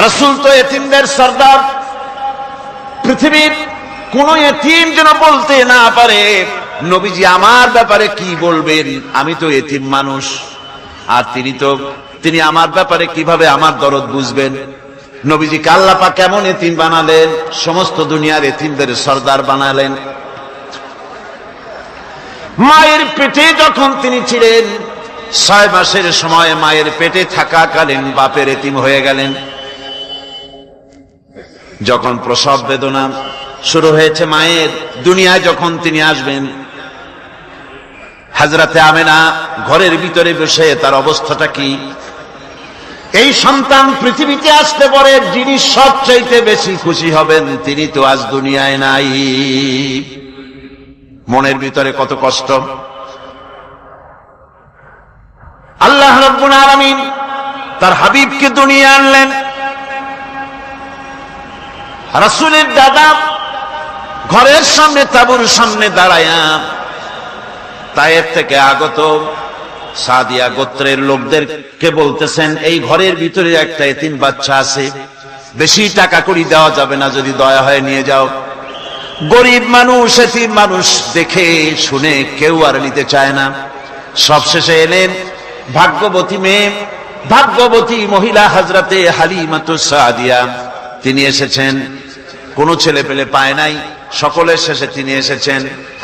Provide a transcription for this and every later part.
রাসূল তো এতিমদের সরদার। পৃথিবীর কোন এতিম যেন বলতে না পারে নবীজি আমার ব্যাপারে কি বলবেন, আমি তো এতিম মানুষ, আর তিনি আমার ব্যাপারে কিভাবে আমার দরদ বুঝবেন। নবীজিকে আল্লাহ পাক কেমন এতিম বানালেন, সমস্ত দুনিয়ার এতিমদের সরদার বানালেন। মায়ের পেটে যখন তিনি ছিলেন, 6 মাসের সময় মায়ের পেটে থাকাকালীন বাপের এতিম হয়ে গেলেন। যখন প্রসব বেদনা শুরু হয়েছে মায়ের, দুনিয়ায় যখন তিনি আসবেন, হযরতে আমেনা ঘরের ভিতরে বসে তার অবস্থাটা কি, এই সন্তান পৃথিবীতে আসতে পরে যিনি সবচাইতে বেশি খুশি হবেন তিনি তো আজ দুনিয়ায় নাই। মনের ভিতরে কত কষ্ট। আল্লাহ রাব্বুল আলামিন তার হাবিবকে দুনিয়া আনলেন। রাসূলের দাদা ঘরের সামনে তাঁবুর সামনে দাঁড়ায়া তায়েফ থেকে আগত সাদিয়া গোত্রের লোকদেরকে বলতেছেন, এই ঘরের ভিতরে একটা এতিম বাচ্চা আছে, বেশি টাকা কড়ি দেওয়া যাবে না, যদি দয়া হয় নিয়ে যাও। গরিব মানুষ, এতিম মানুষ দেখে শুনে কেউ আর নিতে চায় না। সবশেষে এলেন ভাগ্যবতী মেয়ে, ভাগ্যবতী মহিলা হযরতে হালিমাতুস সাদিয়া। তিনি এসেছেন, কোন ছেলে পেলে পায় নাই, সকলের শেষে তিনি এসেছেন।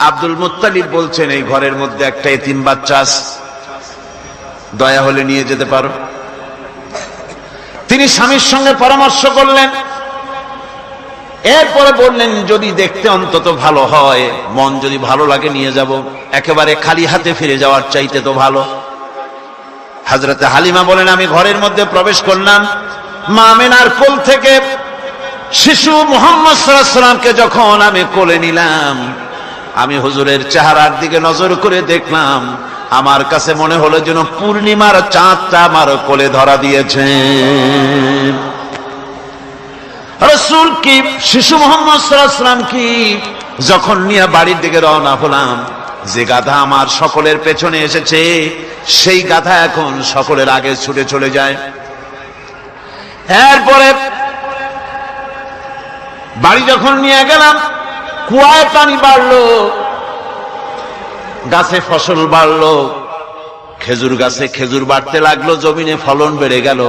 আব্দুল মুত্তালিব বলছেন, এই ঘরের মধ্যে একটা এতিম বাচ্চা আছে, দয়া হলে নিয়ে যেতে পারো। তিনি স্বামীর সঙ্গে পরামর্শ করলেন, এরপরে বললেন, যদি দেখতে অন্তত ভালো হয়, মন যদি ভালো লাগে নিয়ে যাব, একেবারে খালি হাতে ফিরে যাওয়ার চাইতে তো ভালো। হযরতে হালিমা বলেন, আমি ঘরের মধ্যে প্রবেশ করলাম, মা আমেনার কোল থেকে শিশু মুহাম্মদ সাল্লাল্লাহু আলাইহি সাল্লামকে যখন আমি কোলে নিলাম, আমি হুজুরের চেহারার দিকে নজর করে দেখলাম, আমার কাছে মনে হলো যেন পূর্ণিমার চাঁদটা আমার কোলে ধরা দিয়েছে। রাসূল কি শিশু মুহাম্মদ সাল্লাল্লাহু আলাইহি সাল্লাম কি যখন নিয়ে বাড়ির দিকে রওনা হলাম, যে গাধা আমার সকলের পেছনে এসেছে সেই গাধা এখন সকলের আগে ছুটে চলে যায়। এরপরে বাড়ি যখন নিয়ে গেলাম, কুয়ায় পানি বাড়লো, গাছে ফসল বাড়লো, খেজুর গাছে খেজুর বাড়তে লাগলো, জমিনে ফলন বেড়ে গেল।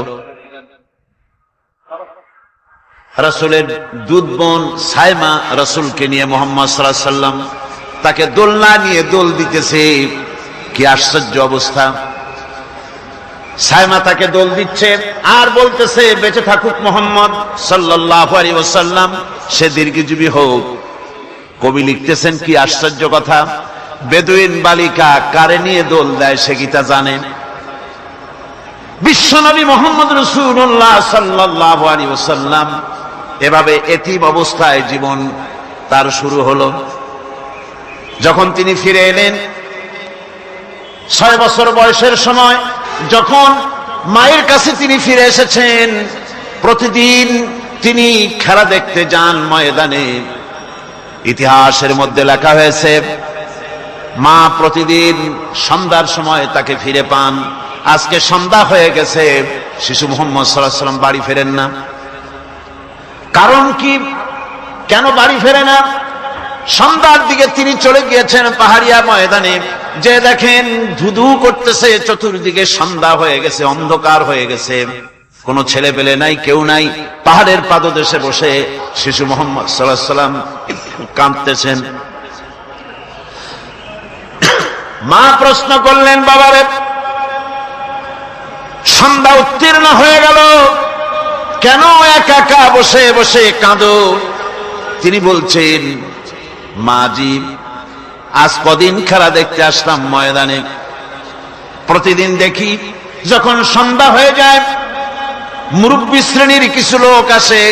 রাসূলের দুধ বোন সাইমা রাসূলকে নিয়ে মুহাম্মদ সাল্লাল্লাহু আলাইহি সাল্লাম তাকে দোলনা নিয়ে দোল দিতেছে। কি আশ্চর্য অবস্থা! সাইমা তাকে দোল দিচ্ছে আর বলতেছে, বেঁচে থাকুক মুহাম্মদ সাল্লাল্লাহু আলাইহি ওয়াসাল্লাম, সে দীর্ঘজীবী হোক। কবি লিখতেছেন, কি আশ্চর্য কথা! বেদুইন বালিকা কারে নিয়ে দোল দেয় সে কি তা জানে? বিশ্বনবী মুহাম্মদ রাসূলুল্লাহ সাল্লাল্লাহু আলাইহি ওয়াসাল্লাম এভাবে এতিম অবস্থায় জীবন তার শুরু হলো। যখন তিনি ফিরে এলেন 6 বছর বয়সের সময়, যখন মায়ের কাছে তিনি ফিরে এসেছেন, প্রতিদিন তিনি খেলা দেখতে যান ময়দানে। ইতিহাসের মধ্যে লেখা হয়েছে, মা প্রতিদিন সন্ধ্যার সময় তাকে ফিরে পান। আজকে সন্ধ্যা হয়ে গেছে, শিশু মুহাম্মদ সাল্লাল্লাহু আলাইহি ওয়াসাল্লাম বাড়ি ফেরেন না। কারণ কি, কেন বাড়ি ফেরে না? সন্ধ্যার দিকে তিনি চলে গিয়েছেন পাহাড়িয়া ময়দানে, যে দেখেন ধুধু করতেছে, চতুর্দিকে সন্ধ্যা হয়ে গেছে, অন্ধকার হয়ে গেছে, কোন ছেলে পেলে নাই, কেউ নাই। পাহাড়ের পাদদেশে বসে শিশু মুহাম্মদ সাল্লাল্লাহু আলাইহি ওয়াসাল্লাম কাঁদতেছেন। মা প্রশ্ন করলেন, বাবারে, সন্ধ্যা উত্তীর্ণ হয়ে গেল, কেন একা একা বসে বসে কাঁদো? তিনি বলছেন, মাজি, আজ কদিন খেলা দেখতে আসলাম ময়দানে, প্রতিদিন দেখি যখন সন্ধ্যা হয়ে যায় মুরব্বী শ্রেণীর কিছু লোক আসে,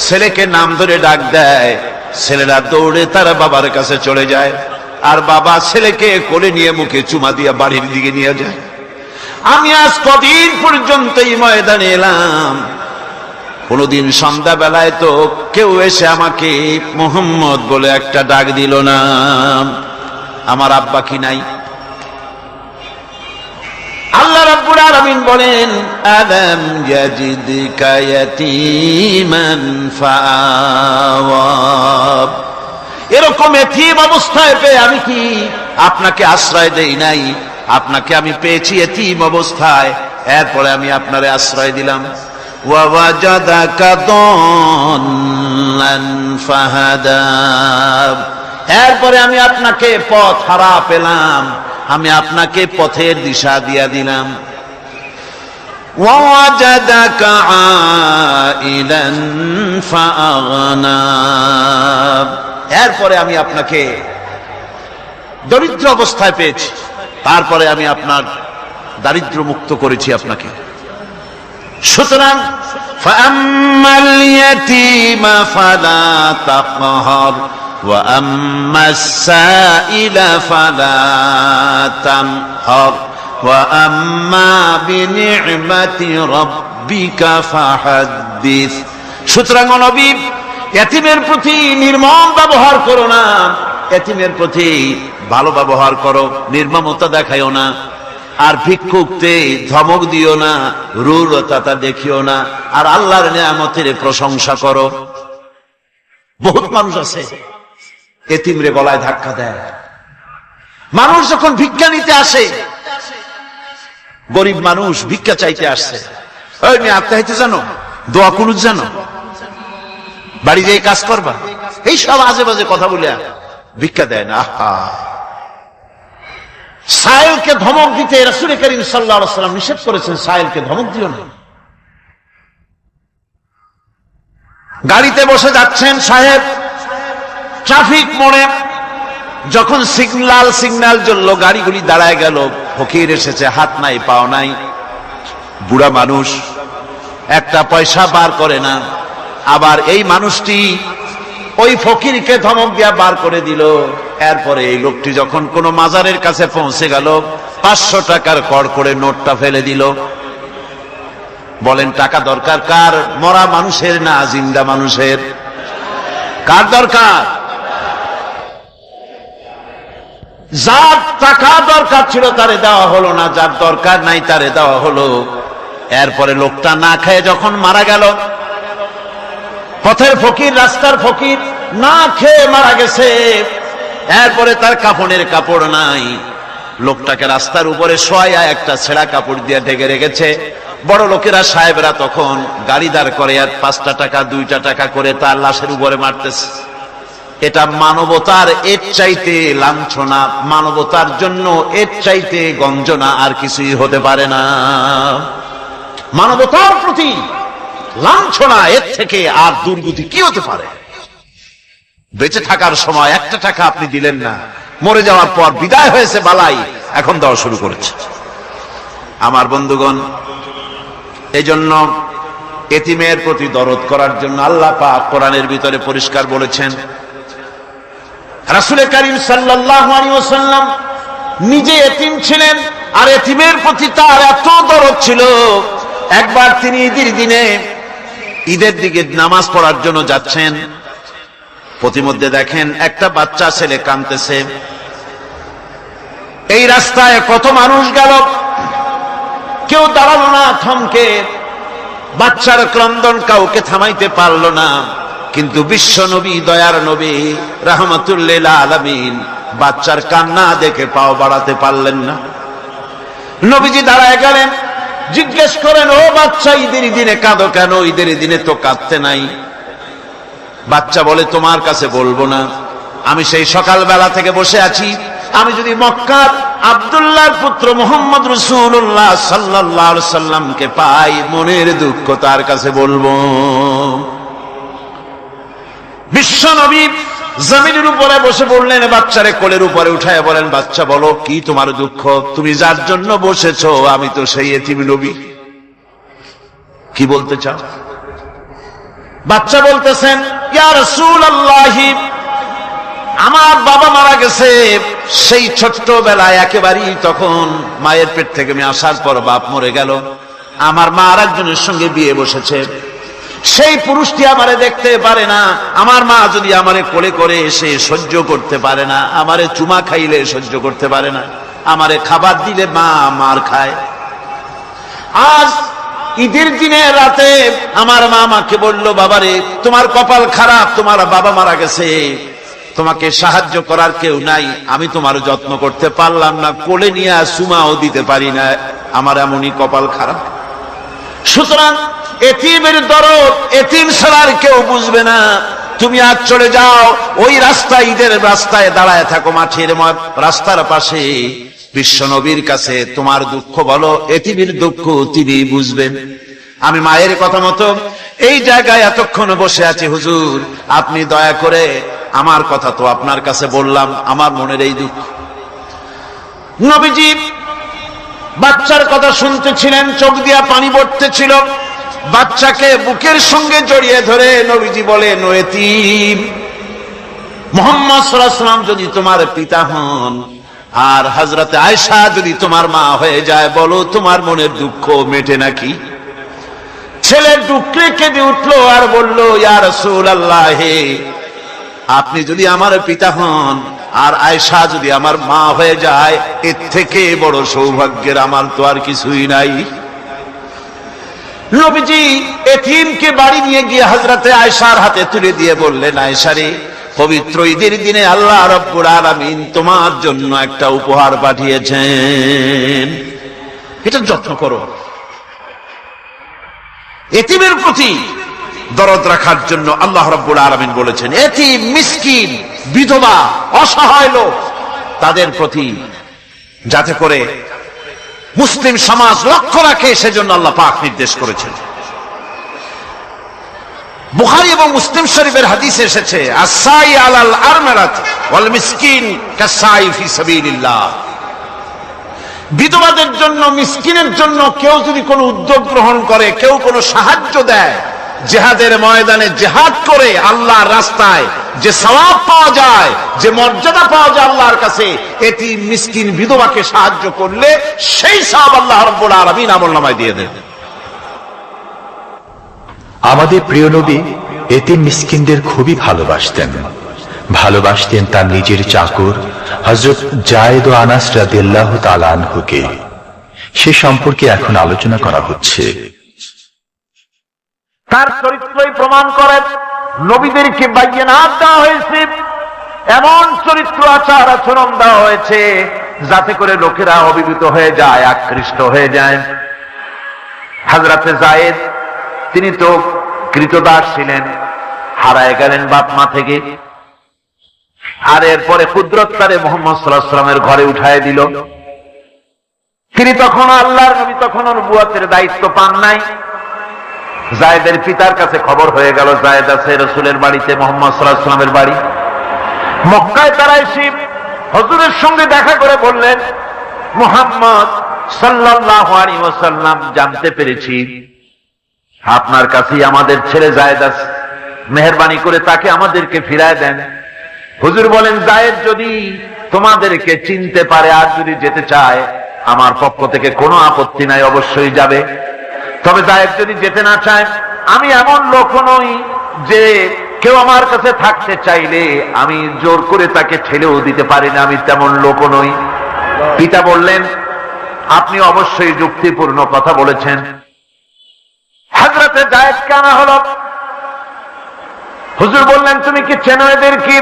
ছেলেকে নাম ধরে ডাক দেয়, ছেলেরা দৌড়ে তার বাবার কাছে চলে যায়, আর বাবা ছেলেকে কোলে নিয়ে মুখে চুমা দিয়ে বাড়ির দিকে নিয়ে যায়। আমি আজ কদিন পর্যন্ত এই ময়দানে এলাম, কোনদিন সন্ধ্যা বেলায় তো কেউ এসে আমাকে মুহাম্মদ বলে একটা ডাক দিল না। আমার আব্বা কি নাই? আল্লাহ রাব্বুল রব্বুল আলামিন বলেন আলাম ইয়াজিদকা ইয়াতীমান ফাআওয়া, এরকম এতিম অবস্থায় পেয়ে আমি কি আপনাকে আশ্রয় দেই নাই? আপনাকে আমি পেয়েছি এতিম অবস্থায়, এরপরে আমি আপনারে আশ্রয় দিলাম। ওয়া ওয়াজাদাকা দাল্লান ফাহাদা, এরপরে আমি আপনাকে পথ হারা পেলাম, আমি আপনাকে পথের দিশা দিয়া দিলাম। ওয়া ওয়াজাদাকা আইলান ফাআগনা, এরপরে আমি আপনাকে দরিদ্র অবস্থায় পেয়েছি, তারপরে আমি আপনার দারিদ্র মুক্ত করেছি আপনাকে। সুতরাং ফাআম্মাল ইয়াতীমা ফালা তাকহার ওয়া আম্মাস সাইলা ফালা তানহার ওয়া আম্মা বিনি'মাতি রাব্বিকা ফাহাদ্দিস। সুতরাং নবী, এতিমের প্রতি নির্মম ব্যবহার করো না, এতিমের প্রতি ভালো ব্যবহার করো, নির্মমতা দেখাইও না। আর ভিক্ষুকতে ধমক দিও না, রূঢ়তা দেখিও না, আর আল্লাহর নিয়ামতের প্রশংসা করো। বহুত মানুষ আছে এতিমরে গলায় ধাক্কা দেয়। মানুষ যখন ভিক্ষা নিতে আসে, গরিব মানুষ ভিক্ষা চাইতে আসছে, ওই মেয়ে আত্মাহিতে জানো, দোয়া কুনুত জানো, বাড়ি যেয়ে কাজ করবা, এই সব আজে বাজে কথা বলে ভিক্ষা দেয় না। আহা, সায়েলকে ধমক দিতে রাসূল করিম সাল্লাল্লাহু আলাইহি ওয়াসাল্লাম নিষেধ করেছেন, সায়েলকে ধমক দিও না। গাড়িতে বসে যাচ্ছেন সাহেব, ট্রাফিক মোড়ে যখন সিগন্যাল জ্বলল, গাড়িগুলি দাঁড়ায় গেল, ফকির এসেছে, হাত নাই পাও নাই, বুড়া মানুষ, একটা পয়সা বার করে না। আবার এই মানুষটি ওই ফকিরকে ধমক দিয়া বার করে দিল। এরপরে এই লোকটি যখন কোন মাজারের কাছে পৌঁছে গেল, 500 টাকার কড় করে নোটটা ফেলে দিল। বলেন টাকা দরকার কার? মরা মানুষের না জিন্দা মানুষের? কার দরকার? যার টাকা দরকার ছিল তারে দেওয়া হলো না, যার দরকার নাই তারে দেওয়া হলো। এরপরে লোকটা না খেয়ে যখন মারা গেল, পথের ফকির, রাস্তার ফকির, না খেয়ে মারা গেছে। এরপরে তার কাফনের কাপড় নাই, লোকটাকে রাস্তার উপরে শোয়া একটা ছেঁড়া কাপড় দিয়ে ঢেকে রেখেছে। বড় লোকেরা, সাহেবরা তখন গাড়ি দাঁড় করে আর 5 টাকা 2 টাকা করে তার লাশের উপরে মারতেছে। এটা মানবতার এর চাইতে লাঞ্ছনা, মানবতার জন্য এর চাইতে গঞ্জনা আর কিছুই হতে পারে না। মানবতার প্রতি লাঞ্ছনা, এর থেকে আর দুর্গতি কি হতে পারে? বেঁচে থাকার সময় 1 টাকা আপনি দিলেন না, মরে যাওয়ার পর বিদায় হয়েছে বালাই, এখন দেওয়া শুরু করেছে। আমার বন্ধুগণ, এই জন্য এতিমের প্রতি দরদ করার জন্য আল্লাহ পাক কোরআনের ভিতরে পরিষ্কার বলেছেন। রাসূল করিম সাল্লাল্লাহু আলাইহি ওয়াসাল্লাম নিজে এতিম ছিলেন, আর এতিমের প্রতি তার এত দরদ ছিল, একবার তিনি ঈদের দিকে নামাজ পড়ার জন্য যাচ্ছেন। প্রতিমধ্যে দেখেন একটা বাচ্চা ছেলে কাঁদতেছে। এই রাস্তায় কত মানুষ গেল, কেউ দাঁড়ালো না থমকে, বাচ্চার ক্রন্দন কাউকে থামাইতে পারল না। কিন্তু বিশ্ব নবী, দয়ার নবী রাহমাতুল লিল আলামিন বাচ্চার কান্না দেখে পাও বাড়াতে পারলেন না। নবীজি দাঁড়ায় গেলেন, জিজ্ঞেস করেন, ও বাচ্চা, ঈদের দিনে কাঁদো কেন? ঈদের দিনে তো কাঁদতে নাই। বাচ্চা বলে, তোমার কাছে বলবো না, আমি সেই সকালবেলা থেকে বসে আছি, আমি যদি মক্কার আব্দুল্লাহর পুত্র মুহাম্মদ রাসূলুল্লাহ সাল্লাল্লাহু আলাইহি সাল্লামকে পাই, মনের দুঃখ তার কাছে বলবো। বিশ্ব নবী জমিনের উপরে বসে পড়লেন, বাচ্চারে কোলের উপরে উঠায় বলেন, বাচ্চা বলো কি তোমার দুঃখ? তুমি যার জন্য বসেছো আমি তো সেই এতিম নবী, কি বলতে চাও? বাচ্চা বলতেছেন, ইয়া রাসূলুল্লাহ, আমার বাবা মারা গেছে সেই ছোট্টবেলায়, একেবারেই তখন মায়ের পেট থেকে আমি আসার পর বাপ মরে গেল, আমার মা আর একজনের সঙ্গে বিয়ে বসেছে, সেই পুরুষটি আমারে দেখতে পারে না, আমার মা যদি আমারে কোলে করে এসে সহ্য করতে পারে না, আমারে চুমা খাইলে সহ্য করতে পারে না, আমারে খাবার দিলে মা মার খায়। আজ ঈদের দিনে রাতে আমার মা আমাকে বলল, বাবারে তোমার কপাল খারাপ, তোমার বাবা মারা গেছে, তোমাকে সাহায্য করার কেউ নাই, আমি তোমার যত্ন করতে পারলাম না, কোলে নিয়ে সুমাও দিতে পারি না, আমার এমনই কপাল খারাপ। সুতরাং এতিমের দরদ এতিম ছাড়ার কেউ বুঝবে না। তুমি আজ চলে যাও, ওই রাস্তায়, ঈদের রাস্তায় দাঁড়ায় থাকো, মাঠের রাস্তার পাশে, বিশ্ব নবীর কাছে তোমার দুঃখ বলো, এতিমের দুঃখ তিনি বুঝবেন। আমি মায়ের কথা মতো এই জায়গায় এতক্ষণ বসে আছি, হুজুর আপনি দয়া করে, আমার কথা তো আপনার কাছে বললাম, আমার মনের এই দুঃখ। নবীজি বাচ্চার কথা শুনতেছিলেন, চোখ দিয়া পানি পড়তেছিল, বাচ্চাকে বুকের সঙ্গে জড়িয়ে ধরে নবীজি বলেন, ও এতিম, মুহাম্মদ সাল্লাল্লাহু আলাইহি ওয়াসাল্লাম যদি তোমার পিতা হন আর হযরতে আয়েশা যদি তোমার মা হয়ে যায়, বলো তোমার মনের দুঃখ মেটে নাকি? ছেলে ডুকরে কেঁদে উঠলো আর বলল, ইয়া রাসূলুল্লাহ, আপনি যদি আমার পিতা হন আর আয়েশা যদি আমার মা হয়ে যায়, এর থেকে বড় সৌভাগ্যের আমার তো আর কিছুই নাই। নবীজি এতিমকে বাড়ি নিয়ে গিয়ে হযরতে আয়েশার হাতে তুলে দিয়ে বললেন, আয়েশা রে, পবিত্র ঈদের দিনে আল্লাহ রাব্বুল আলামিন তোমার জন্য একটা উপহার পাঠিয়েছেন, এটা যত্ন করো। এতিমের প্রতি দরদ রাখার জন্য আল্লাহ রাব্বুল আলামিন বলেছেন, এতিম, মিসকিন, বিধবা, অসহায় লোক, তাদের প্রতি যাতে করে মুসলিম সমাজ লক্ষ্য রাখে, সেজন্য আল্লাহ পাক নির্দেশ করেছেন। বুখারী এবং মুসলিম শরীফের হাদিসে এসেছে, আস-সাই আলাল আরমালাত ওয়াল মিসকিন কাস-সাই ফি সাবিলিল্লাহ। বিধবাদের জন্য, মিসকিনের জন্য কেউ যদি কোনো উদ্যোগ গ্রহণ করে, কেউ কোনো সাহায্য দেয়, জিহাদের ময়দানে জিহাদ করে আল্লাহর রাস্তায় যে সওয়াব পাওয়া যায়, যে মর্যাদা পাওয়া যায় আল্লাহর কাছে, এতিম, মিসকিন, বিধবাকে সাহায্য করলে সেই সওয়াব আল্লাহ রাব্বুল আলামিন আমলনামায় দিয়ে দেন। আমাদের প্রিয় নবী এতিম মিসকিনদের খুবই ভালোবাসতেন। ভালোবাসতেন তার নিজের চাকর হযরত যায়েদ ও আনাস রাদিয়াল্লাহু তাআলা আনহুকে। সে সম্পর্কে এখন আলোচনা করা হচ্ছে। তার চরিত্রই প্রমাণ করে, নবীদেরকে বায়নাত দেওয়া হয়েছে, এমন চরিত্র, আচার আচরণ দেওয়া হয়েছে যাতে করে লোকেরা অভিভূত হয়ে যায়, আকৃষ্ট হয়ে যায়। হযরতে যায়েদ, তিনি তো কৃতদাস ছিলেন, হারায় গেলেন বাপ মা থেকে, আর এরপরে কুদরত তারে মুহাম্মদ সাল্লাল্লাহু আলাইহি ওয়াসাল্লামের ঘরে উঠায় দিল। তিনি তখন আল্লাহর নবী, তখন নবুয়তের দায়িত্ব পান নাই। যায়েদের পিতার কাছে খবর হয়ে গেল, যায়েদ আছে রাসূলের বাড়িতে, মুহাম্মদ সাল্লাল্লাহু আলাইহি ওয়াসাল্লামের বাড়ি মক্কায়। তারা এসে হুজুরের সঙ্গে দেখা করে বললেন, মুহাম্মদ সাল্লাল্লাহু আলাইহি ওয়াসাল্লাম, জানতে পেরেছি আপনার কাছেই আমাদের ছেলে যায়েদ আছে, মেহেরবানি করে তাকে আমাদেরকে ফিরায় দেন। হুজুর বলেন, যায়েদ যদি তোমাদেরকে চিনতে পারে আর যদি যেতে চায়, আমার পক্ষ থেকে কোনো আপত্তি নাই, অবশ্যই যাবে। তবে যায়েদ যদি যেতে না চায়, আমি এমন লোক নই যে কেউ আমার কাছে থাকতে চাইলে আমি জোর করে তাকে ঠেলেও দিতে পারি না, আমি তেমন লোক নই। পিতা বললেন, আপনি অবশ্যই যুক্তিপূর্ণ কথা বলেছেন। হযরতে যায়েদকে আনা হলো। হুজুর বললেন, তুমি কি চেনো এদের? কি?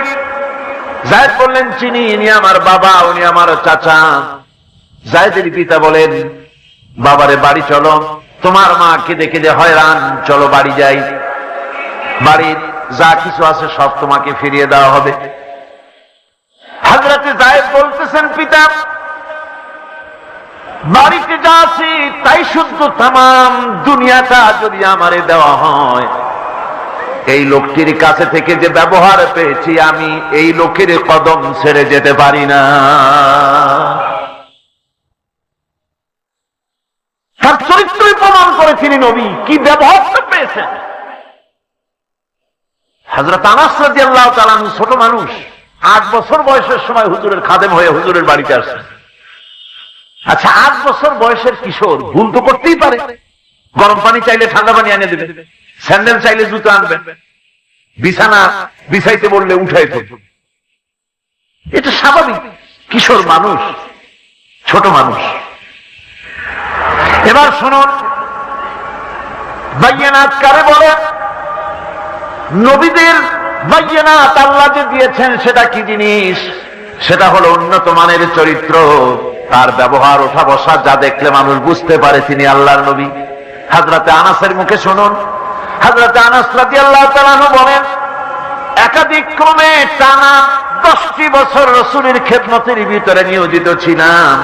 যায়েদ বললেন, চিনি, ইনি আমার বাবা, উনি আমার চাচা। যায়েদের পিতা বলেন, বাবারে বাড়ি চলো, তোমার মা কেঁদে কেঁদে হয়রান, চলো বাড়ি যাই, বাড়ির যা কিছু আছে সব তোমাকে ফিরিয়ে দেওয়া হবে। হযরতে যায়েদ বলতেছেন, পিতা, বাড়িতে যা আছি তাই শুদ্ধ, তামাম দুনিয়াটা যদি আমারে দেওয়া হয়, এই লোকটির কাছে থেকে যে ব্যবহার পেয়েছি, আমি এই লোকের কদম ছেড়ে যেতে পারি না। তার চরিত্রই প্রমাণ করে তিনি নবী, কি ব্যবহারটা পেয়েছেন। হযরত আনাস রাদিয়াল্লাহু তাআলা ছোট মানুষ, 8 বছর বয়সের সময় হুজুরের খাদেম হয়ে হুজুরের বাড়িতে আসছেন। আচ্ছা, 8 বছর বয়সের কিশোর ভুল তো করতেই পারে, গরম পানি চাইলে ঠান্ডা পানি এনে দেবে, স্যান্ডেল চাইলে জুতো আনবে, বিছানা বিছাইতে বললে উঠাইতে, এটা স্বাভাবিক। কিশোর মানুষ, ছোট মানুষ। এবার শুনুন, বাইয়ানাত কারে বলে? নবীদের বাইয়ানাত আল্লাহ যে দিয়েছেন সেটা কি জিনিস? সেটা হলো উন্নত মানের চরিত্র, তার ব্যবহার, ওঠা বসা যা দেখলে মানুষ বুঝতে পারে তিনি আল্লাহর নবী। হযরতে আনাসের মুখে শুনুন, হযরতে আনাস রাদিয়াল্লাহু তাআলা আনহু বলেন, একাধিক ক্রমে টানা 10টি বছর রাসূলের খেদমতের ভিতরে নিয়োজিত ছিলাম।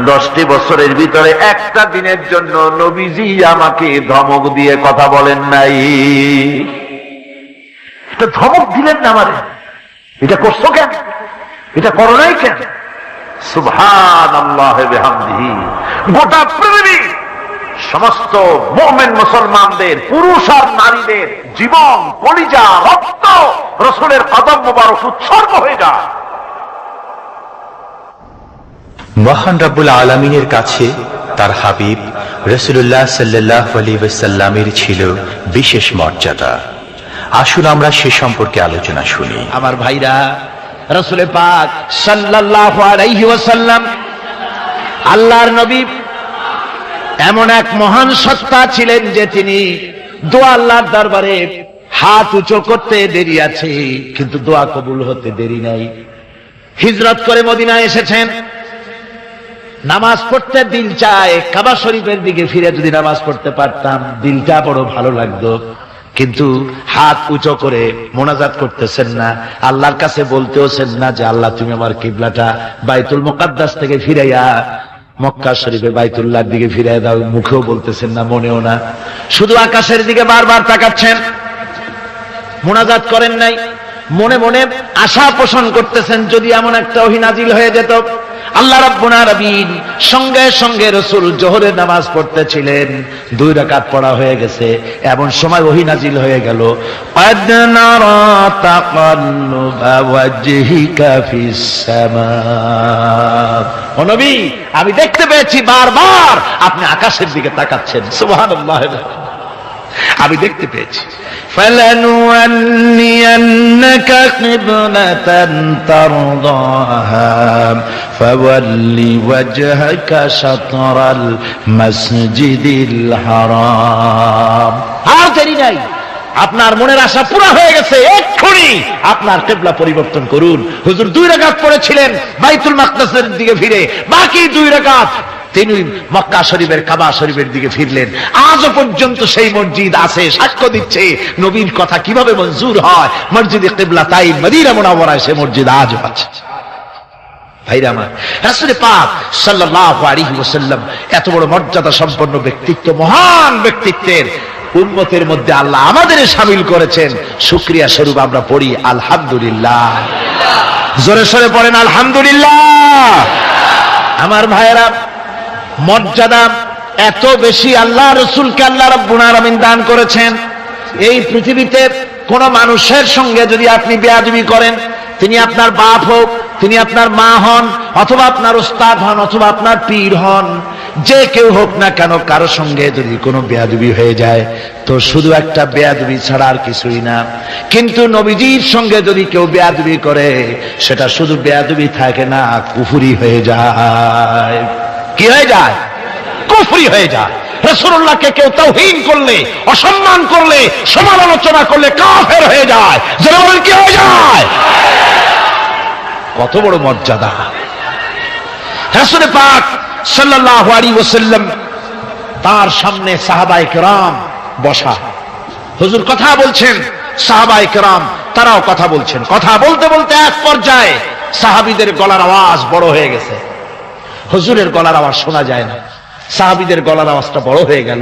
10টি বছরের ভিতরে একটা দিনের জন্য নবীজি আমাকে ধমক দিয়ে কথা বলেন নাই। এটা ধমক দিলেন না আমারে, এটা করছো কেন, এটা করো নাই কেন? সুবহানাল্লাহ বিহামদিহি। গোটা পৃথিবী সমস্ত মুমিন মুসলমানদের, পুরুষ আর নারীদের জীবন, কলিজা, রক্ত রাসূলের কদম মোবারক উৎসর্গ হয়ে যায়। মহান রব্বুল আলামিনের কাছে তার হাবিব রাসূলুল্লাহ সাল্লাল্লাহু আলাইহি ওয়াসাল্লামের ছিল বিশেষ মর্যাদা। আসুন আমরা সে সম্পর্কে আলোচনা শুনি। আমার ভাইরা, রাসূল পাক সাল্লাল্লাহু আলাইহি ওয়াসাল্লাম আল্লাহর নবী এমন এক মহান সত্তা ছিলেন যে তিনি দোয়া আল্লাহর দরবারে হাত উঁচু করতে দেরি আছে, কিন্তু দোয়া কবুল হতে দেরি নাই। হিজরত করে মদিনায় এসেছেন, নামাজ পড়তে দিল চায়, কাবা শরীফের দিকে ফিরে যদি নামাজ পড়তে পারতাম দিলটা বড় ভালো লাগতো, কিন্তু হাত উঁচু করে মোনাজাত করতেছেন না, আল্লাহর কাছে বলতেওছেন না যে আল্লাহ তুমি আমার কিবলাটা বাইতুল মুকাদ্দাস থেকে ফিরাইয়া মক্কা শরীফে বাইতুল্লাহর দিকে ফিরাই দাও। মুখেও বলতেছেন না, মনেও না, শুধু আকাশের দিকে বারবার তাকাচ্ছেন, মোনাজাত করেন নাই। মনে মনে আশা পোষণ করতেছেন যদি এমন একটা ওহী নাজিল হয়ে যেত। আল্লাহ রাব্বুল আলামিন সঙ্গে সঙ্গে রাসূল জোহরের নামাজ পড়তেছিলেন, 2 রাকাত পড়া হয়ে গেছে, এমন সময় ওহী নাজিল হয়ে গেল, ক্বাদ নারা তাকাল্লুবা ওয়াজহিকা ফিস সামা। ও নবী, আমি দেখতে পেয়েছি বারবার আপনি আকাশের দিকে তাকাচ্ছেন। সুবহানাল্লাহ, আমি দেখতে পেয়েছি। فَلَنُوَلِّيَنَّكَ قِبْلَةً تَرْضَاهَا فَوَلِّ وَجْهَكَ شَطْرَ الْمَسْجِدِ الْحَرَامِ। আর দেরি নাই, আপনার মনের আশা পুরা হয়ে গেছে, এক্ষুনি আপনার কিবলা পরিবর্তন করুন। হুজুর 2 রাকাত পড়েছিলেন বাইতুল মাকদাসের দিকে ফিরে, বাকি 2 রাকাত তিনি মক্কা শরীফের কাবা শরীফের দিকে ফিরলেন। আজও পর্যন্ত সেই মসজিদ আছে, সাক্ষ্য দিচ্ছে নবীর কথা কিভাবে মঞ্জুর হয়। মসজিদে কিবলাতাইন মদিনা মুনাওয়ারায় সে মসজিদ আজও আছে। ভাইরা আমার, রাসূল পাক সাল্লাল্লাহু আলাইহি ওয়াসাল্লাম এত বড় মর্যাদা সম্পন্ন ব্যক্তিত্ব, মহান ব্যক্তিত্বের উম্মতের মধ্যে আল্লাহ আমাদের শামিল করেছেন। শুকরিয়া স্বরূপ আমরা পড়ি আলহামদুলিল্লাহ। জোরে সোরে পড়েন আলহামদুলিল্লাহ। আমার ভাইরা, মর্যাদা এত বেশি আল্লাহ রাসূলকে আল্লাহ রাব্বুল আলামিন দান করেছেন। এই পৃথিবীতে কোন মানুষের সঙ্গে যদি আপনি বেয়াদবি করেন, তিনি আপনার বাপ হোক, তিনি আপনার মা হন, অথবা আপনার উস্তাদ হন, অথবা আপনার পীর হন, যে কেউ হোক না কেন, কারো সঙ্গে যদি কোনো বেয়াদবি হয়ে যায় তো শুধু একটা বেয়াদবি ছাড়া আর কিছুই না। কিন্তু নবীজির সঙ্গে যদি কেউ বেয়াদবি করে, সেটা শুধু বেয়াদবি থাকে না, কুফরি হয়ে যায়। কি হয়ে যায়? কুফরি হয়ে যায়। রাসূলুল্লাহকে কেউ তাওহীন করলে, অসম্মান করলে, সমালোচনা করলে কাফের হয়ে যায়। যারা বলেন কি হয়ে যায়? কত বড় মর্যাদা! রাসূল পাক সাল্লাল্লাহু আলাইহি ওয়াসাল্লাম, তার সামনে সাহাবায়ে কেরাম বসা, হুজুর কথা বলছেন, সাহাবায়ে কেরাম তারাও কথা বলছেন। কথা বলতে বলতে এক পর্যায়ে সাহাবীদের গলার আওয়াজ বড় হয়ে গেছে, হুজুরের গলার আওয়াজ শোনা যায় না, সাহাবীদের গলার আওয়াজটা বড় হয়ে গেল।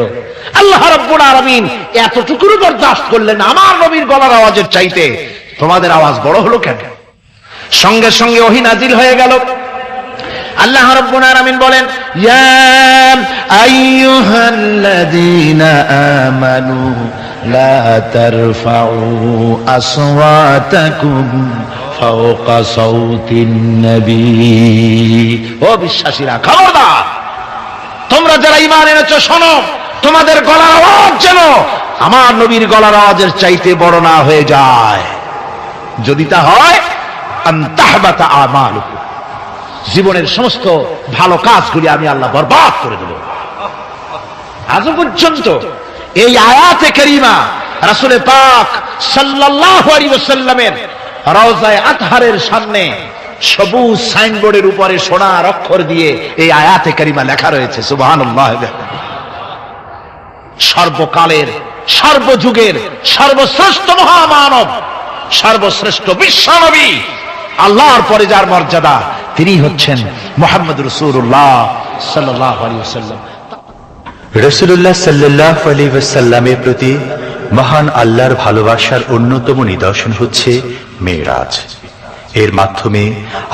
আল্লাহ রাব্বুল আলামিন এতটুকু বরদাস্ত করলেন, আমার নবীর গলার আওয়াজের চাইতে তোমাদের আওয়াজ বড় হলো কেন? সঙ্গে সঙ্গে ওহী নাজিল হয়ে গেল। আল্লাহ রাব্বুল আলামিন বলেন, ইয়া আইয়ুহাল্লাযীনা আমানু লা তারফাউ আসওয়াতাকুম ফাওকা সাওতিন নবী। ও বিশ্বাসীরা, খবরদার, তোমরা যারা ঈমান এনেছো শোনো, তোমাদের গলার আওয়াজ যেন আমার নবীর গলার আওয়াজের চাইতে বড় না হয়ে যায়। যদি তা হয়, আনতাহবাতা আমালুকুম, জীবনের সমস্ত ভালো কাজগুলি আমি আল্লাহ বরবাদ করে দেব। আজ পর্যন্ত এই আয়াতে কারিমা রাসূল পাক সাল্লাল্লাহু আলাইহি ওয়াসাল্লামের রওজায়ে আতহারের সামনে সবুজ সাইনবোর্ডের উপরে সোনার অক্ষর দিয়ে এই আয়াতে কারিমা লেখা রয়েছে সুবহানাল্লাহ। সর্বকালের সর্বযুগের সর্বশ্রেষ্ঠ মহামানব, সর্বশ্রেষ্ঠ বিশ্বনবী, আল্লাহর পরে যার মর্যাদা, তিনি হচ্ছেন মুহাম্মদ রাসূলুল্লাহ সাল্লাল্লাহু আলাইহি ওয়াসাল্লাম। রাসূলুল্লাহ সাল্লাল্লাহু আলাইহি ওয়াসাল্লামের প্রতি মহান আল্লাহর ভালোবাসার অন্যতম নিদর্শন হচ্ছে মেরাজ। এর মাধ্যমে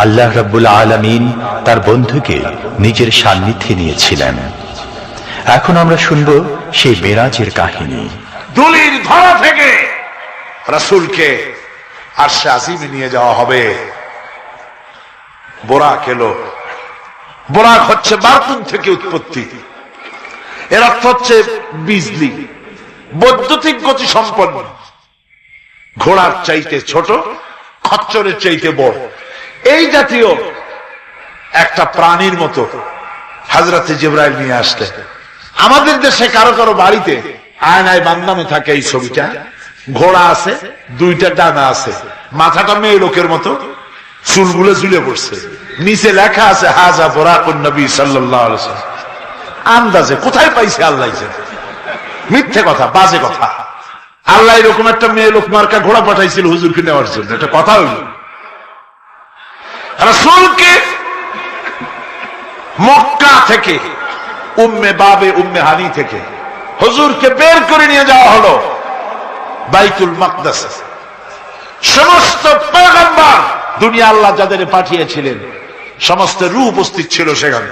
আল্লাহ রাব্বুল আলামিন তার বন্ধুকে নিজের সান্নিধ্যে নিয়েছিলেন। এখন আমরা শুনব সেই মেরাজের কাহিনী। দুলির ধরা থেকে রাসূলকে আরশে আজিমে নিয়ে যাওয়া হবে। বোরাক এলো। বোরাক হচ্ছে বারতুন থেকে উৎপত্তি। এর অর্থ হচ্ছে বিজলি, বৈদ্যুতিক গতি সম্পন্ন, ঘোড়ার চাইতে ছোট, খচ্চরের চাইতে বড়, এই জাতীয় একটা প্রাণীর মতো হযরতে জিবরাইল নিয়ে আসলেন। আমাদের দেশে কারো কারো বাড়িতে আয়নায় বান্দানো থাকে এই ছবিটা। ঘোড়া আছে, দুইটা ডানা আছে, মাথাটা মেয়ে লোকের মতো, চুলগুলো ঝুলে পড়ছে, নিচে লেখা আছে হাজা বুরাকুন নবী সাল্লাল্লাহু আলাইহি ওয়াসাল্লাম। আন্দাজে কোথায় পাইছে আল্লাহ জানে, মিথ্যে কথা, বাজে কথা। আল্লাহ এরকম একটা মেয়ে লোক মার্কা ঘোড়া পাঠাইছিল হুজুরকে নেওয়ার জন্য, এটা কথা হইল। রাসূলকে মক্কা থেকে, উম্মে বাবে উম্মে হানি থেকে হুজুরকে বের করে নিয়ে যাওয়া হলো বাইতুল মাকদাস। সমস্ত পয়গম্বর, দুনিয়া আল্লাহ যাদের পাঠিয়েছিলেন সমস্ত রূহ উপস্থিত ছিল সেখানে।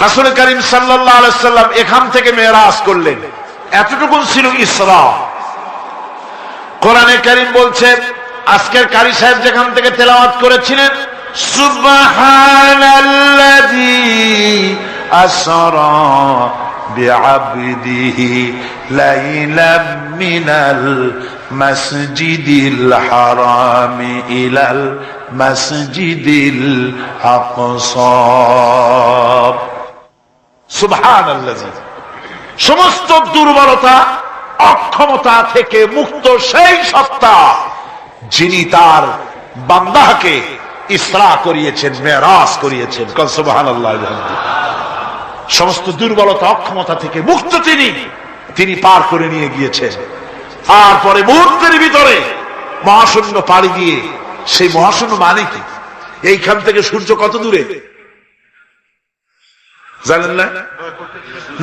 রাসূল করিম সাল্লাল্লাহু আলাইহি সাল্লাম এখান থেকে মেরাজ করলেন। এতটুকু ছিল ইসরা। কোরআনে কারীম বলছে, আজকের কারি সাহেব যেখান থেকে তেলাওয়াত করেছিলেন, সুবহানাল্লাযী আসরা বিআবদিহি লাইলাম মিনাল মাসজিদিল হারামি ইলাল মাসজিদিল আকসা। সুবহানাল্লাযী, সমস্ত দুর্বলতা অক্ষমতা থেকে মুক্ত সেই সত্তা যিনি তার বান্দাকে ইসরা করিয়েছেন, মেরাজ করিয়েছেন। সুবহানাল্লাহ। সমস্ত দুর্বলতা অক্ষমতা থেকে মুক্ত তিনি পার করে নিয়ে গিয়েছেন। তারপরে মুহূর্তের ভিতরে মহাশূন্য পাড়ি দিয়ে, সেই মহাশূন্য মানে কি? এইখান থেকে সূর্য কত দূরে জানেন না?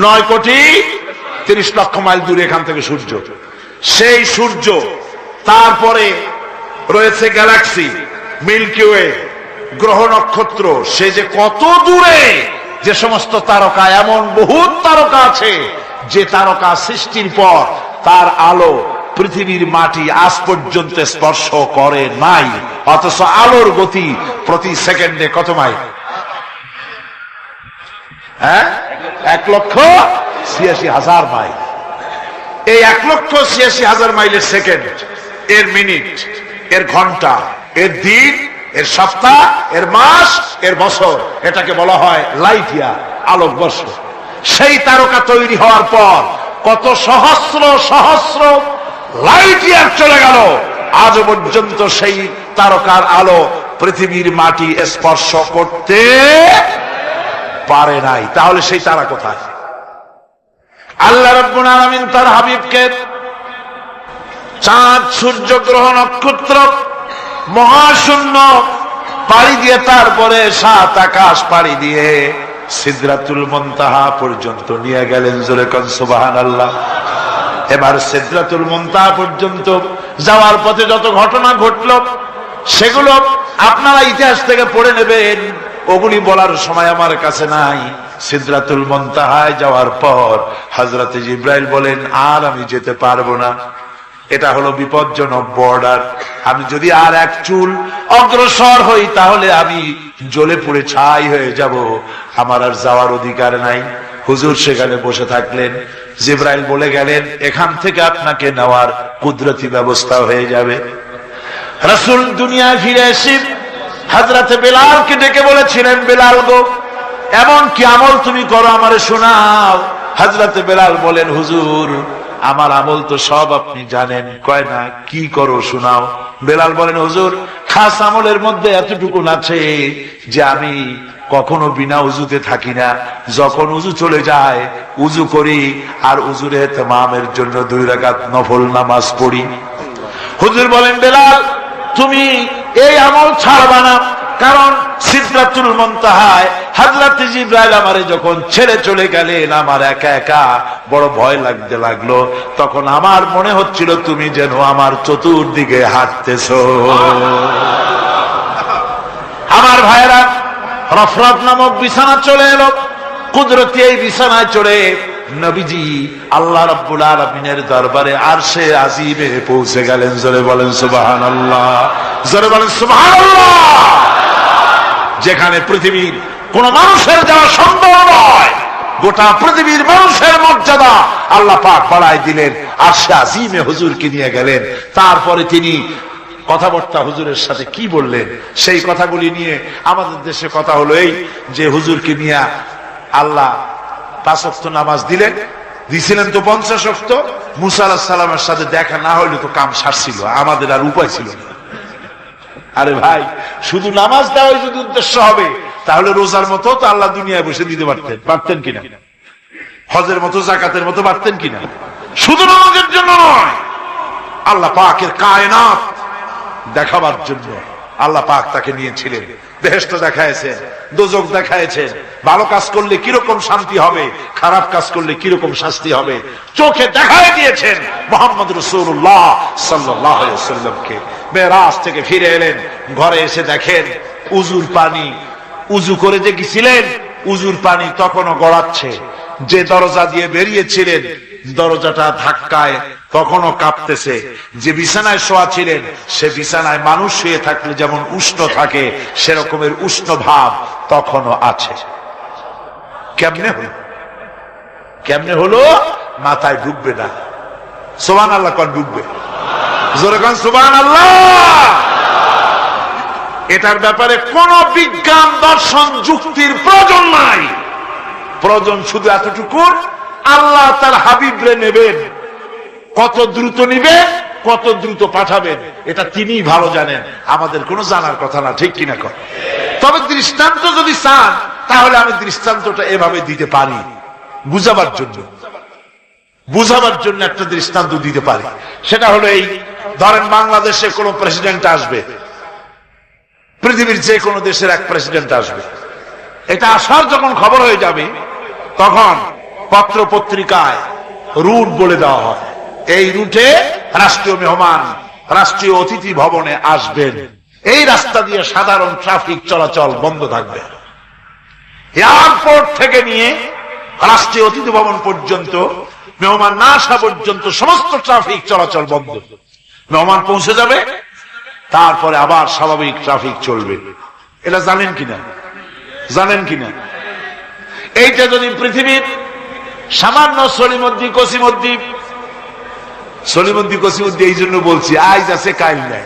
9,30,00,000 মাইল দূরে এখান থেকে সূর্য। সেই সূর্য, তারপরে রয়েছে গ্যালাক্সি, মিল্কি ওয়ে, গ্রহ নক্ষত্র, সে যে কত দূরে, যে সমস্ত তারকা, এমন বহুত তারকা আছে যে তারকা সৃষ্টির পর তার আলো পৃথিবীর মাটি আজ পর্যন্ত স্পর্শ করে নাই, অথচ আলোর গতি প্রতি সেকেন্ডে কত মাইল? 1,86,000 মাইল। এই 1,86,000 মাইলের সেকেন্ড, এর মিনিট, এর ঘন্টা, এর দিন, এর সপ্তাহ, এর মাস, এর বছর, এটাকে বলা হয় লাইট ইয়ার, আলোকবর্ষ। সেই তারকা তৈরি হওয়ার পর কত সহস্র সহস্র লাইট ইয়ার চলে গেল, আজ পর্যন্ত সেই তারকার আলো পৃথিবীর মাটি স্পর্শ করতে পারে নাই। তাহলে সেই তারা কোথায়? আল্লাহ রাব্বুল আলামিন তার হাবিবকে চাঁদ, সূর্য, গ্রহ, নক্ষত্র, মহাশূন্য পাড়ি দিয়ে, তারপরে 7 আকাশ পাড়ি দিয়ে সিদরাতুল মুনতাহা পর্যন্ত নিয়ে গেলেন। জোরে কোন সুবহানাল্লাহ। এবার সিদরাতুল মুনতাহা পর্যন্ত যাওয়ার পথে যত ঘটনা ঘটল, সেগুলো আপনারা ইতিহাস থেকে পড়ে নেবেন, ওগুলি বলার সময় আমার কাছে নাই। সিদরাতুল মুনতাহায় যাওয়ার পর হযরতে জিবরাইল বলেন, আর আমি যেতে পারবো না, এটা হলো বিপজ্জনক বর্ডার। আমি যদি আর এক চুল অগ্রসর হই তাহলে আমি জ্বলে পুড়ে ছাই হয়ে যাব, আমার আর যাওয়ার অধিকার নাই। হুজুর সেখানে বসে থাকলেন। জিবরাইল বলে গেলেন, এখান থেকে আপনাকে নেওয়ার কুদরতি ব্যবস্থা হয়ে যাবে। রাসূল দুনিয়ায় ফিরে এসে হযরতে বেলালকে ডেকে বলেছিলেন, বেলাল গো, এমন কি আমল তুমি করো আমারে শোনাও। হযরতে বেলাল বলেন, হুজুর আমার আমল তো সব আপনি জানেন। কয় না, কি করো শোনাও। বেলাল বলেন, হুজুর খাস আমলের মধ্যে এতটুকু আছে যে আমি কখনো বিনা উজুতে থাকি না, যখন উজু চলে যায় উজু করি আর উজুর ইহতিমামের জন্য 2 রাকাত নফল নামাজ পড়ি। হুজুর বলেন, বেলাল তুমি এই আমল ছাড়বা না, কারণ সিদরাতুল মুনতাহায় হযরত জিবরাইল আমারে যখন ছেড়ে চলে গেলেন, আমার একা একা বড় ভয় লাগতে লাগলো। তখন আমার মনে হচ্ছিল তুমি যেন আমার চতুর্দিকে হাঁটতেছো। আমার ভাইরা, রফরফ নামক বিছানা চলে এলো। কুদরতি এই বিছানায় চড়ে নবীজি আল্লাহ রাব্বুল আলামিনের দরবারে আরশে আজিমে পৌঁছে গেলেন। জোরে বলেন সুবহানাল্লাহ, জোরে বলেন সুবহানাল্লাহ। যেখানে পৃথিবীর কোন মানুষের যাওয়া সম্ভব নয়, গোটা পৃথিবীর মানুষের মর্যাদা আল্লাহ পাক বাড়ায় দিলেন, আরশে আজিমে হুজুরকে নিয়ে গেলেন। তারপরে তিনি কথাবার্তা হুজুরের সাথে কি বললেন, সেই কথাগুলি নিয়ে আমাদের দেশে কথা হলো এই যে হুজুরকে নিয়ে আল্লাহ 5 ওয়াক্ত নামাজ দিছিলেন তো 50 ওয়াক্ত। মুসা আলাইহিস সালামের সাথে দেখা না হইলে তো কাম সারছিল, আমাদের আর উপায় ছিল না। আরে ভাই, শুধু নামাজ দেওয়াই যদি উদ্দেশ্য হবে, তাহলে রোজার মতো তো আল্লাহ দুনিয়ায় বসে দিতে পারতেন কিনা? হজের মতো, জাকাতের মতো পারতেন কিনা? শুধু নামাজের জন্য নয়, আল্লাহ পাকের কায়নাত দেখাবার জন্য আল্লাহ পাক তাকে নিয়েছিলেন। বেহেশত দেখাইছেন, দোজখ দেখাইছেন, ভালো কাজ করলে কিরকম শান্তি হবে, খারাপ কাজ করলে কিরকম শাস্তি হবে চোখে দেখাই দিয়েছেন মুহাম্মদ রাসূলুল্লাহ সাল্লাল্লাহু আলাইহি ওয়াসাল্লামকে। মেরাজ থেকে ফিরে এলেন, ঘরে এসে দেখেন উজুর পানি, উজু করে যে গেছিলেন উজুর পানি তখনও গড়াচ্ছে। যে দরজা দিয়ে বেরিয়েছিলেন দরজাটা ধাক্কায় তখনও কাঁপতেছে। যে বিছানায় শোয়া ছিলেন সে বিছানায় মানুষ শুয়ে থাকলে যেমন উষ্ণ থাকে, সেরকমের উষ্ণ ভাব তখনও আছে। কেমনে হলো? মাথায় ঢুকবে না। সুবহানাল্লাহ কোন ঢুকবে? জোরে কোন সুবহানাল্লাহ। এটার ব্যাপারে কোন বিজ্ঞান, দর্শন, যুক্তির প্রয়োজন নাই। প্রয়োজন শুধু এতটুকু, আল্লাহ তার হাবিবরে নেবেন, কত দ্রুত নিবেন, কত দ্রুত পাঠাবেন, এটা তিনিই ভালো জানেন, আমাদের কোনো জানার কথা না। ঠিক কিনা কর? তবে দৃষ্টান্ত যদি চান তাহলে আমি দৃষ্টান্তটা এভাবে দিতে পারি, বুঝাবার জন্য একটা দৃষ্টান্ত দিতে পারি। সেটা হলো এই, ধরেন বাংলাদেশে কোন প্রেসিডেন্ট আসবে, পৃথিবীর যে কোনো দেশের এক প্রেসিডেন্ট আসবে। এটা আসার যখন খবর হয়ে যাবে তখন পত্র পত্রিকায় রুট বলে দেওয়া হয়, এই রুটে রাষ্ট্রীয় মেহমান রাষ্ট্রীয় অতিথি ভবনে আসবেন, এই রাস্তা দিয়ে সাধারণ ট্রাফিক চলাচল বন্ধ থাকবে। এয়ারপোর্ট থেকে নিয়ে রাষ্ট্রীয় অতিথি ভবন পর্যন্ত, মেহমান না আসা পর্যন্ত সমস্ত ট্রাফিক চলাচল বন্ধ। মেহমান পৌঁছে যাবে, তারপরে আবার স্বাভাবিক ট্রাফিক চলবে। এটা জানেন কিনা? এইটা যদি পৃথিবীর সামান্য সলিমদ্দি কসিমদ্দি, এই জন্য বলছি আজ আছে কাল নাই।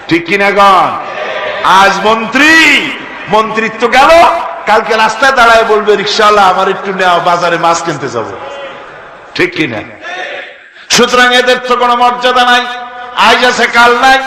ঠিক কিনা গণ? আজ মন্ত্রিত্ব গেল, কালকে রাস্তায় দাঁড়ায় বলবে রিকশাওয়ালা আমার একটু নেওয়া, বাজারে মাছ কিনতে যাব। ঠিক কিনা? সুতরাং এদের তো কোনো মর্যাদা নাই, আজ আছে কাল নাই।